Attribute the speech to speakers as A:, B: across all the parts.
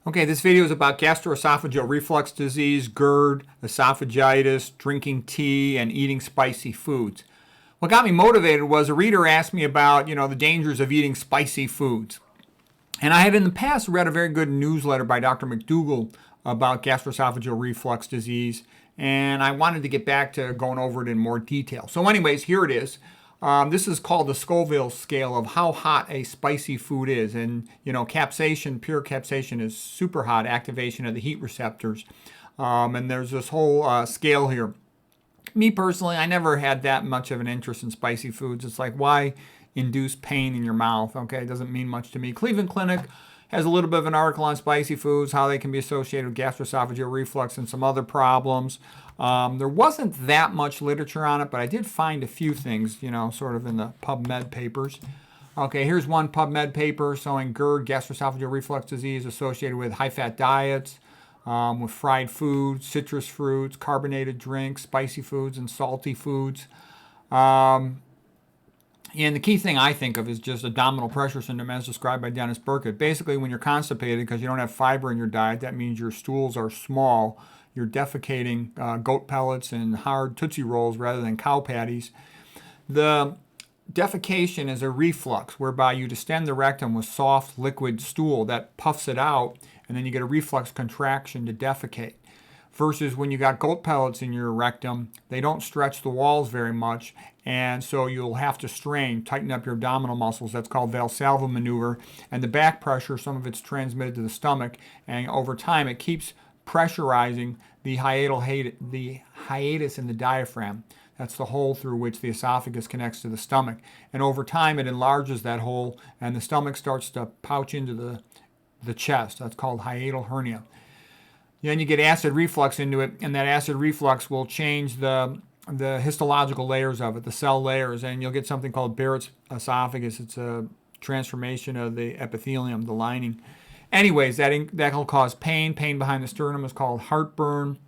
A: Okay, this video is about gastroesophageal reflux disease, GERD, esophagitis, drinking tea, and eating spicy foods. What got me motivated was a reader asked me about, the dangers of eating spicy foods. And I had in the past read a very good newsletter by Dr. Mcdougall about gastroesophageal reflux disease, and I wanted to get back to going over it in more detail. So anyways, here it is. This is called the Scoville scale of how hot a spicy food is. And, capsaicin, pure capsaicin is super hot, activation of the heat receptors. And there's this whole scale here. Me personally, I never had that much of an interest in spicy foods. It's like, why induce pain in your mouth? Okay, it doesn't mean much to me. Cleveland Clinic has a little bit of an article on spicy foods, how they can be associated with gastroesophageal reflux and some other problems. There wasn't that much literature on it, but I did find a few things, sort of in the PubMed papers. Okay, here's one PubMed paper showing GERD, gastroesophageal reflux disease, associated with high-fat diets, with fried foods, citrus fruits, carbonated drinks, spicy foods, and salty foods. And the key thing I think of is just abdominal pressure syndrome as described by Dennis Burkitt. Basically, when you're constipated because you don't have fiber in your diet, that means your stools are small. You're defecating goat pellets and hard Tootsie Rolls rather than cow patties. The defecation is a reflux whereby you distend the rectum with soft liquid stool that puffs it out, and then you get a reflux contraction to defecate. Versus when you got goat pellets in your rectum, they don't stretch the walls very much, and so you'll have to strain, tighten up your abdominal muscles. That's called Valsalva maneuver. And the back pressure, some of it's transmitted to the stomach, and over time it keeps pressurizing the hiatus in the diaphragm. That's the hole through which the esophagus connects to the stomach. And over time it enlarges that hole, and the stomach starts to pouch into the chest. That's called hiatal hernia. Then you get acid reflux into it, and that acid reflux will change the histological layers of it, the cell layers, and you'll get something called Barrett's esophagus. It's a transformation of the epithelium, the lining. Anyways, that'll cause pain. Pain behind the sternum is called heartburn.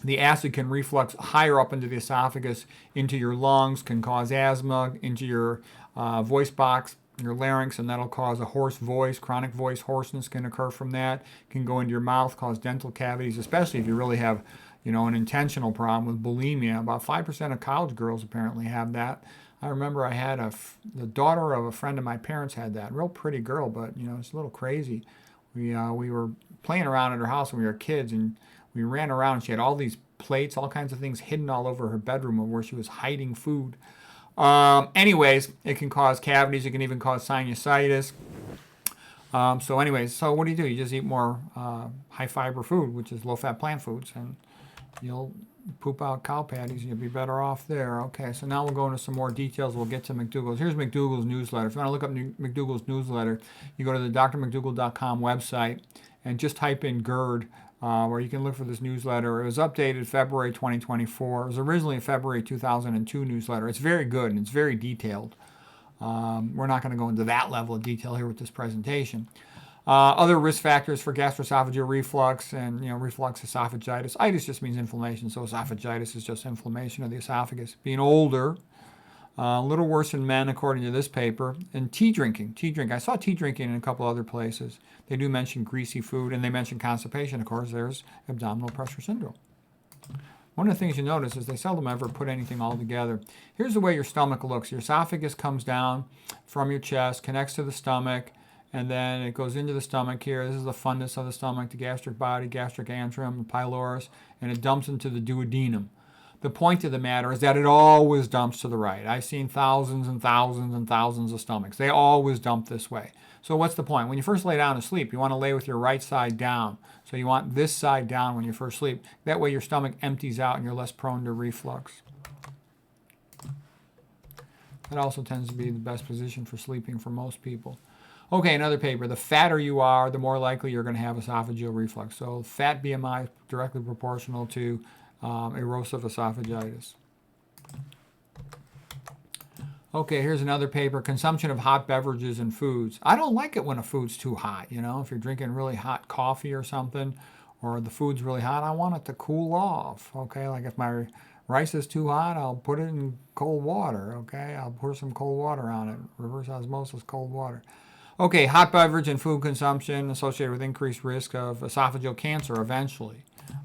A: The acid can reflux higher up into the esophagus, into your lungs, can cause asthma, into your voice box, your larynx, and that'll cause a hoarse voice. Chronic voice hoarseness can occur from that. Can go into your mouth, cause dental cavities, especially if you really have, an intentional problem with bulimia. About 5% of college girls apparently have that. I remember I had the daughter of a friend of my parents had that. Real pretty girl, but it's a little crazy. We were playing around at her house when we were kids, and we ran around. And she had all these plates, all kinds of things hidden all over her bedroom where she was hiding food. Anyways, it can cause cavities. It can even cause sinusitis. So what do? You just eat more high fiber food, which is low fat plant foods, and you'll poop out cow patties. You'll be better off there. Okay, so now we'll go into some more details. We'll get to Mcdougall's. Here's Mcdougall's newsletter. If you want to look up Mcdougall's newsletter, you go to the drmcdougall.com website and just type in GERD, where you can look for this newsletter. It was updated February 2024. It was originally a February 2002 newsletter. It's very good and it's very detailed. We're not going to go into that level of detail here with this presentation. Other risk factors for gastroesophageal reflux and reflux esophagitis. Itis just means inflammation, so esophagitis is just inflammation of the esophagus. Being older, a little worse in men according to this paper. And tea drinking. I saw tea drinking in a couple other places. They do mention greasy food, and they mention constipation. Of course, there's abdominal pressure syndrome. One of the things you notice is they seldom ever put anything all together. Here's the way your stomach looks. Your esophagus comes down from your chest, connects to the stomach, and then it goes into the stomach here. This is the fundus of the stomach, the gastric body, gastric antrum, the pylorus, and it dumps into the duodenum. The point of the matter is that it always dumps to the right. I've seen thousands and thousands and thousands of stomachs. They always dump this way. So what's the point? When you first lay down to sleep, you want to lay with your right side down. So you want this side down when you first sleep. That way your stomach empties out and you're less prone to reflux. That also tends to be the best position for sleeping for most people. Okay, another paper. The fatter you are, the more likely you're going to have esophageal reflux. So fat BMI is directly proportional to erosive esophagitis. Okay, here's another paper. Consumption of hot beverages and foods. I don't like it when a food's too hot. If you're drinking really hot coffee or something, or the food's really hot, I want it to cool off. Okay, like if my rice is too hot, I'll put it in cold water. Okay, I'll pour some cold water on it. Reverse osmosis cold water. Okay, hot beverage and food consumption associated with increased risk of esophageal cancer eventually,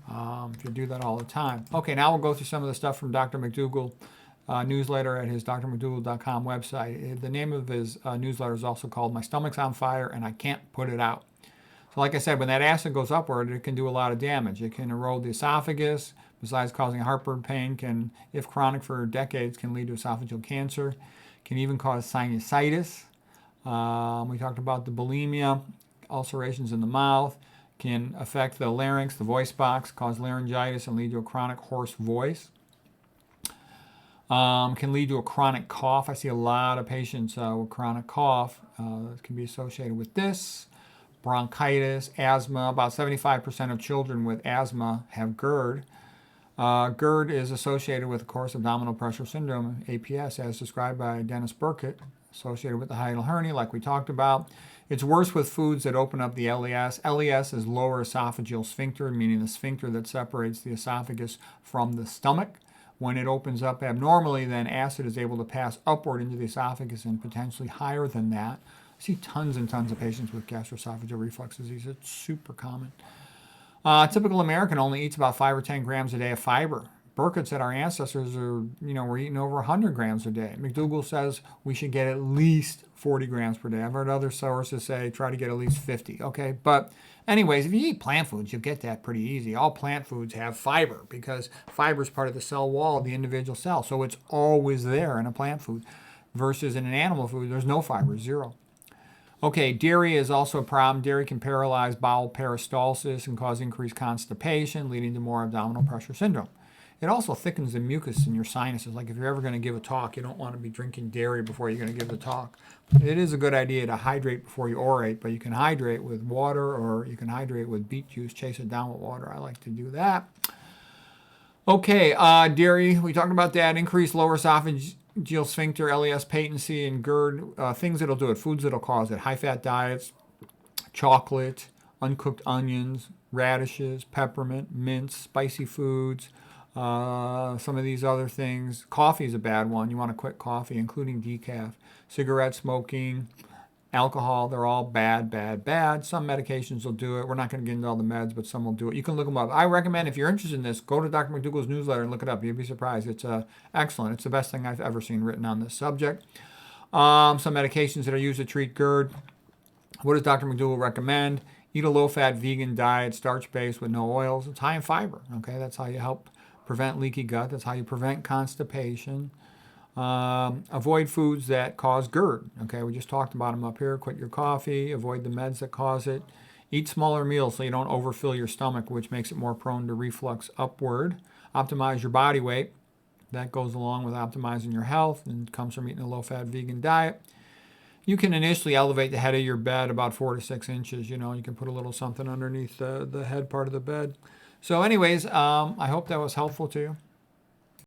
A: if you do that all the time. Okay, now we'll go through some of the stuff from Dr. Mcdougall newsletter at his drmcdougall.com website. The name of his newsletter is also called My Stomach's on Fire and I Can't Put It Out. So like I said, when that acid goes upward, it can do a lot of damage. It can erode the esophagus, besides causing heartburn pain, can, if chronic for decades, can lead to esophageal cancer, can even cause sinusitis. We talked about the bulimia, ulcerations in the mouth, can affect the larynx, the voice box, cause laryngitis, and lead to a chronic hoarse voice. Can lead to a chronic cough. I see a lot of patients with chronic cough that can be associated with this. Bronchitis, asthma. About 75% of children with asthma have GERD. GERD is associated with, of course, abdominal pressure syndrome, APS, as described by Dennis Burkitt, associated with the hiatal hernia, like we talked about. It's worse with foods that open up the LES. LES is lower esophageal sphincter, meaning the sphincter that separates the esophagus from the stomach. When it opens up abnormally, then acid is able to pass upward into the esophagus and potentially higher than that. I see tons and tons of patients with gastroesophageal reflux disease. It's super common. A typical American only eats about 5 or 10 grams a day of fiber. Burkitt said our ancestors were eating over 100 grams a day. Mcdougall says we should get at least 40 grams per day. I've heard other sources say try to get at least 50. Okay, but anyways, if you eat plant foods, you'll get that pretty easy. All plant foods have fiber because fiber is part of the cell wall of the individual cell, so it's always there in a plant food. Versus in an animal food, there's no fiber, zero. Okay, dairy is also a problem. Dairy can paralyze bowel peristalsis and cause increased constipation, leading to more abdominal pressure syndrome. It also thickens the mucus in your sinuses. Like if you're ever going to give a talk, you don't want to be drinking dairy before you're going to give the talk. It is a good idea to hydrate before you orate, but you can hydrate with water or you can hydrate with beet juice, chase it down with water. I like to do that. Okay, dairy, we talked about that. Increased lower esophageal sphincter, LES patency, and GERD. Things that'll do it, foods that'll cause it. High-fat diets, chocolate, uncooked onions, radishes, peppermint, mints, spicy foods, some of these other things. Coffee is a bad one. You want to quit coffee, including decaf. Cigarette smoking, alcohol, they're all bad, bad, bad. Some medications will do it. We're not going to get into all the meds, but some will do it. You can look them up. I recommend, if you're interested in this, go to Dr. Mcdougall's newsletter and look it up. You'll be surprised. It's excellent. It's the best thing I've ever seen written on this subject. Some medications that are used to treat GERD. What does Dr. Mcdougall recommend? Eat a low-fat vegan diet, starch-based with no oils. It's high in fiber. Okay, that's how you help prevent leaky gut. That's how you prevent constipation. Avoid foods that cause GERD. Okay, we just talked about them up here. Quit your coffee. Avoid the meds that cause it. Eat smaller meals so you don't overfill your stomach, which makes it more prone to reflux upward. Optimize your body weight. That goes along with optimizing your health and comes from eating a low-fat vegan diet. You can initially elevate the head of your bed about 4 to 6 inches. You can put a little something underneath the head part of the bed. So anyways, I hope that was helpful to you.